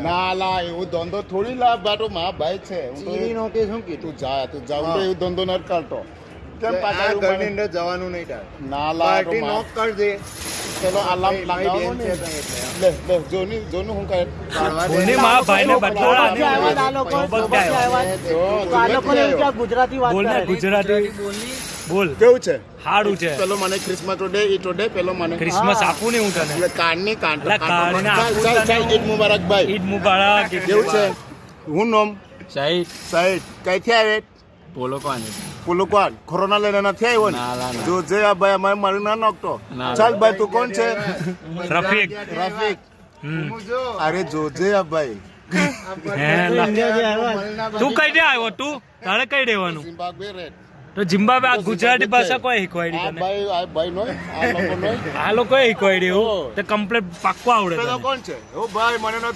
ના લા એવું ધંધો થોડી લાભ બાટો મા ભાઈ છે હું તો ચીની નોકે શું કીધું તું જા હું તો એવું ધંધો ન કરતો કેમ આ પાછા એવું ઘરની મને- અંદર જવાનું નહીં તાર ના લા પાર્ટી નોક કર દે ચલો આલામ મારી લગાવો બેન ને છે તઈ એટલે. લે લે જોનું હું કહે પાડવા દે. કોને મારા ભાઈને બતાવવાની આ લોકો ચોબત આવ્યા. જો આ લોકોને એવું કે ગુજરાતી વાત બોલ ને કરે. ગુજરાતી બોલ કેવું છે હારું છે પેલો મને ક્રિસમસ ટુડે ઈ ટુડે પેલો મને ક્રિસમસ આપું ને હું તને એટલે કારની કાન અલા, કાનને આપું ચાલ તને. ઈદ મુબારક ભાઈ ઈદ મુબારક કેવું છે હું નોમ સાહેબ સાહેબ કઈથી આવે બોલો કોણ પેલું કોણ કોરોના લઈને નથી આવ્યો ના, ના, ને ના. જો જે આ ભાઈ અમારે મારી ના નોખતો ના. ચાલ ભાઈ તું કોણ છે રફીક રફીક હમ. અરે જોજે આ ભાઈ હે લા. ઇન્ડિયાથી આવ્યા. તું કઈ દે આવ્યો તું તારે કઈ દેવાનું ઝિમ્બાબ્વે રેડ તો જિમ્બાબ્વે આ ગુજરાતી ભાષા કોઈ શીખવાડી આ તને ભાઈ નો આ લોકો નો આ લોકો શીખવાડી એવું તે કમ્પ્લીટ પાક્કો આવડે પેલો તને કોણ છે ઓ ભાઈ મને નથી